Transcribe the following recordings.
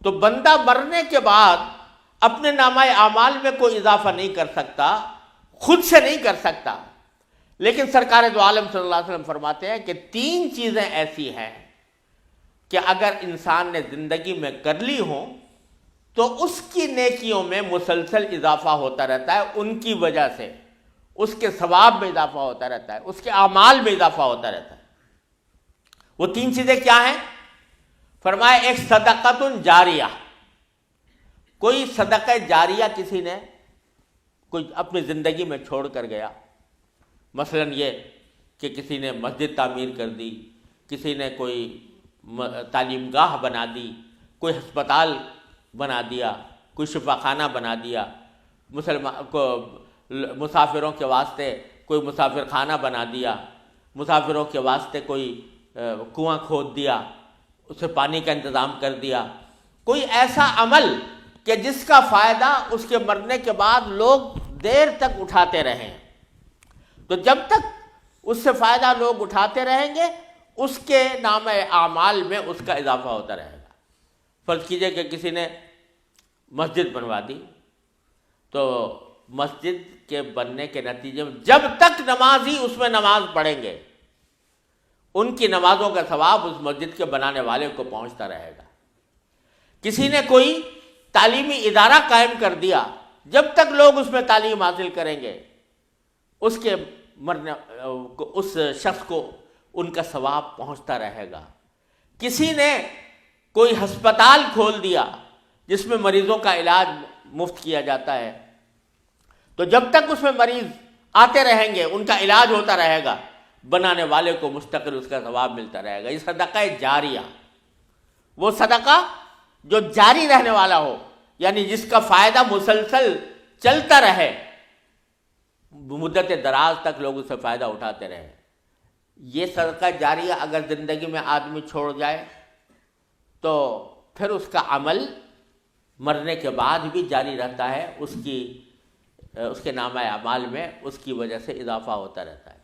تو بندہ مرنے کے بعد اپنے نامہ اعمال میں کوئی اضافہ نہیں کر سکتا، خود سے نہیں کر سکتا، لیکن سرکار دو عالم صلی اللہ علیہ وسلم فرماتے ہیں کہ 3 چیزیں ایسی ہیں کہ اگر انسان نے زندگی میں کر لی ہوں تو اس کی نیکیوں میں مسلسل اضافہ ہوتا رہتا ہے، ان کی وجہ سے اس کے ثواب میں اضافہ ہوتا رہتا ہے، اس کے اعمال میں اضافہ ہوتا رہتا ہے۔ وہ 3 چیزیں کیا ہیں؟ فرمایا ایک صدقۃ جاریہ، کوئی صدقہ جاریہ کسی نے کوئی اپنی زندگی میں چھوڑ کر گیا، مثلا یہ کہ کسی نے مسجد تعمیر کر دی، کسی نے کوئی تعلیم گاہ بنا دی، کوئی ہسپتال بنا دیا، کوئی شفا خانہ بنا دیا، مسافروں کے واسطے کوئی مسافر خانہ بنا دیا، مسافروں کے واسطے کوئی کنواں کھود دیا، اسے پانی کا انتظام کر دیا، کوئی ایسا عمل کہ جس کا فائدہ اس کے مرنے کے بعد لوگ دیر تک اٹھاتے رہیں، تو جب تک اس سے فائدہ لوگ اٹھاتے رہیں گے اس کے نام اعمال میں اس کا اضافہ ہوتا رہے گا۔ فرض کیجئے کہ کسی نے مسجد بنوا دی، تو مسجد کے بننے کے نتیجے میں جب تک نمازی اس میں نماز پڑھیں گے ان کی نمازوں کا ثواب اس مسجد کے بنانے والے کو پہنچتا رہے گا۔ کسی نے کوئی تعلیمی ادارہ قائم کر دیا، جب تک لوگ اس میں تعلیم حاصل کریں گے اس کے مرنے اس شخص کو ان کا ثواب پہنچتا رہے گا۔ کسی نے کوئی ہسپتال کھول دیا جس میں مریضوں کا علاج مفت کیا جاتا ہے، تو جب تک اس میں مریض آتے رہیں گے ان کا علاج ہوتا رہے گا، بنانے والے کو مستقل اس کا ثواب ملتا رہے گا۔ یہ صدقہ جاریہ، وہ صدقہ جو جاری رہنے والا ہو، یعنی جس کا فائدہ مسلسل چلتا رہے، مدت دراز تک لوگ اس سے فائدہ اٹھاتے رہے۔ یہ صدقہ جاریہ اگر زندگی میں آدمی چھوڑ جائے تو پھر اس کا عمل مرنے کے بعد بھی جاری رہتا ہے، اس کے نامہ اعمال میں اس کی وجہ سے اضافہ ہوتا رہتا ہے۔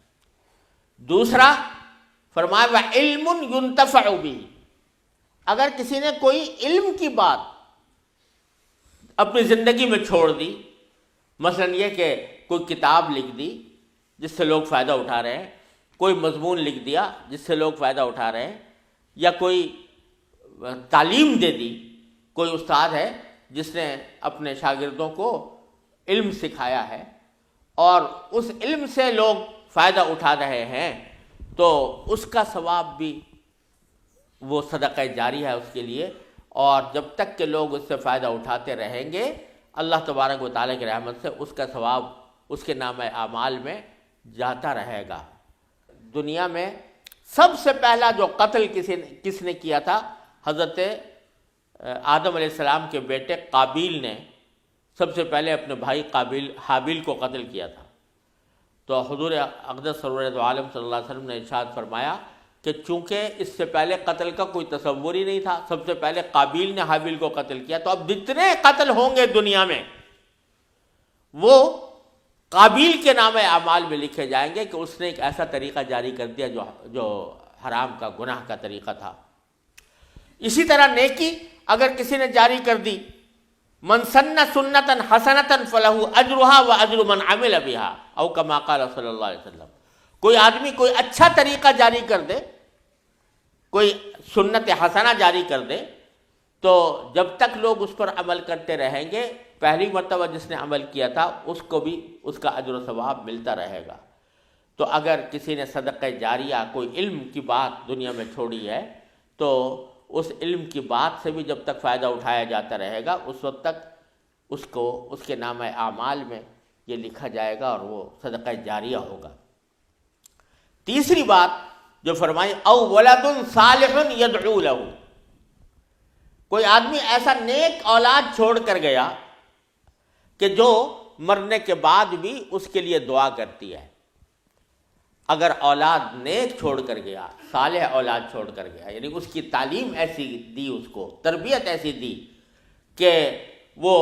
دوسرا فرمایا وَعِلْمٌ يُنْتَفَعُ بِهِ، اگر کسی نے کوئی علم کی بات اپنی زندگی میں چھوڑ دی، مثلا یہ کہ کوئی کتاب لکھ دی جس سے لوگ فائدہ اٹھا رہے ہیں، کوئی مضمون لکھ دیا جس سے لوگ فائدہ اٹھا رہے ہیں، یا کوئی تعلیم دے دی، کوئی استاد ہے جس نے اپنے شاگردوں کو علم سکھایا ہے اور اس علم سے لوگ فائدہ اٹھا رہے ہیں، تو اس کا ثواب بھی وہ صدقہ جاری ہے اس کے لیے، اور جب تک کہ لوگ اس سے فائدہ اٹھاتے رہیں گے اللہ تبارک و تعالیٰ کی رحمت سے اس کا ثواب اس کے نام اعمال میں جاتا رہے گا۔ دنیا میں سب سے پہلا جو قتل کس نے کیا تھا؟ حضرت آدم علیہ السلام کے بیٹے قابیل نے سب سے پہلے اپنے بھائی حابیل کو قتل کیا تھا۔ تو حضور اقدس سرور دو عالم صلی اللہ علیہ وسلم نے ارشاد فرمایا کہ چونکہ اس سے پہلے قتل کا کوئی تصور ہی نہیں تھا، سب سے پہلے قابیل نے حابیل کو قتل کیا، تو اب جتنے قتل ہوں گے دنیا میں وہ قابیل کے نام اعمال میں لکھے جائیں گے کہ اس نے ایک ایسا طریقہ جاری کر دیا جو حرام کا، گناہ کا طریقہ تھا۔ اسی طرح نیکی اگر کسی نے جاری کر دی، من سن سنتا حسنتا فلہ اجرہا واجر من عمل بہا او کما قال صلی اللہ علیہ وسلم، کوئی آدمی کوئی اچھا طریقہ جاری کر دے، کوئی سنت حسنہ جاری کر دے، تو جب تک لوگ اس پر عمل کرتے رہیں گے، پہلی مرتبہ جس نے عمل کیا تھا اس کو بھی اس کا اجر و ثواب ملتا رہے گا۔ تو اگر کسی نے صدقہ جاریہ کوئی علم کی بات دنیا میں چھوڑی ہے تو اس علم کی بات سے بھی جب تک فائدہ اٹھایا جاتا رہے گا اس وقت تک اس کو اس کے نام اعمال میں یہ لکھا جائے گا اور وہ صدقہ جاریہ ہوگا۔ تیسری بات جو فرمائی او ولد صالح یدعو لہ، کوئی آدمی ایسا نیک اولاد چھوڑ کر گیا کہ جو مرنے کے بعد بھی اس کے لیے دعا کرتی ہے۔ اگر اولاد نیک چھوڑ کر گیا، صالح اولاد چھوڑ کر گیا، یعنی اس کی تعلیم ایسی دی، اس کو تربیت ایسی دی کہ وہ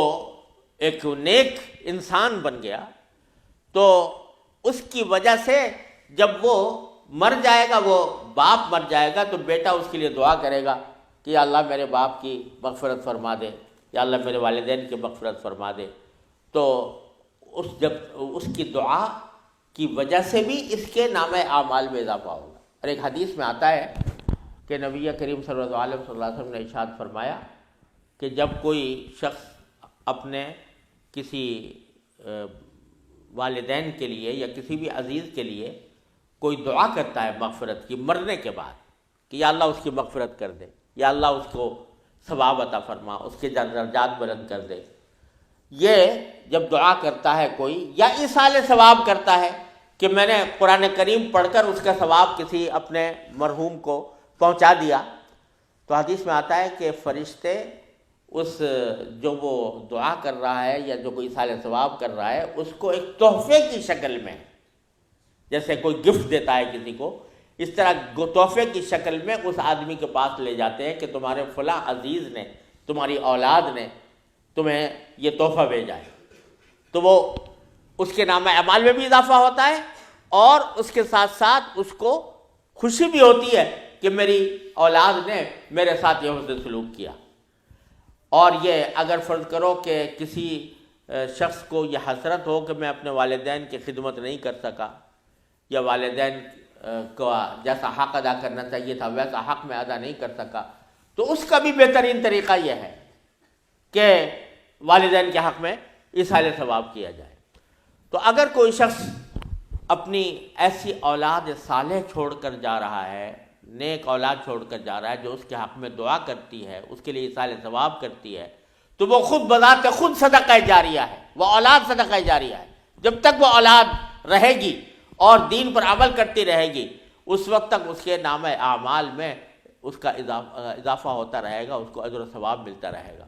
ایک نیک انسان بن گیا، تو اس کی وجہ سے جب وہ مر جائے گا، وہ باپ مر جائے گا، تو بیٹا اس کے لیے دعا کرے گا کہ یا اللہ میرے باپ کی مغفرت فرما دے، یا اللہ میرے والدین کی مغفرت فرما دے، تو جب اس کی دعا کی وجہ سے بھی اس کے نام اعمال میں اضافہ ہوگا۔ اور ایک حدیث میں آتا ہے کہ نبی کریم صلی اللہ علیہ وسلم نے ارشاد فرمایا کہ جب کوئی شخص اپنے کسی والدین کے لیے یا کسی بھی عزیز کے لیے کوئی دعا کرتا ہے مغفرت کی مرنے کے بعد کہ یا اللہ اس کی مغفرت کر دے، یا اللہ اس کو ثواب عطا فرما، اس کے درجات بلند کر دے، یہ جب دعا کرتا ہے کوئی یا ایصال ثواب کرتا ہے کہ میں نے قرآن کریم پڑھ کر اس کا ثواب کسی اپنے مرحوم کو پہنچا دیا، تو حدیث میں آتا ہے کہ فرشتے اس جو وہ دعا کر رہا ہے یا جو کوئی ایصال ثواب کر رہا ہے اس کو ایک تحفے کی شکل میں، جیسے کوئی گفٹ دیتا ہے کسی کو، اس طرح تحفے کی شکل میں اس آدمی کے پاس لے جاتے ہیں کہ تمہارے فلاں عزیز نے، تمہاری اولاد نے تمہیں یہ تحفہ بھیجا ہے، تو وہ اس کے نام اعمال میں بھی اضافہ ہوتا ہے اور اس کے ساتھ ساتھ اس کو خوشی بھی ہوتی ہے کہ میری اولاد نے میرے ساتھ یہ حسن سلوک کیا۔ اور یہ اگر فرض کرو کہ کسی شخص کو یہ حسرت ہو کہ میں اپنے والدین کی خدمت نہیں کر سکا یا والدین کو جیسا حق ادا کرنا چاہیے تھا ویسا حق میں ادا نہیں کر سکا، تو اس کا بھی بہترین طریقہ یہ ہے کہ والدین کے حق میں ایصال ثواب کیا جائے۔ تو اگر کوئی شخص اپنی ایسی اولاد صالح چھوڑ کر جا رہا ہے، نیک اولاد چھوڑ کر جا رہا ہے جو اس کے حق میں دعا کرتی ہے، اس کے لیے ایصال ثواب کرتی ہے، تو وہ خود بذات خود صدقہ جاریہ ہے، وہ اولاد صدقہ جاریہ ہے۔ جب تک وہ اولاد رہے گی اور دین پر عمل کرتی رہے گی اس وقت تک اس کے نام اعمال میں اس کا اضافہ ہوتا رہے گا، اس کو اجر و ثواب ملتا رہے گا۔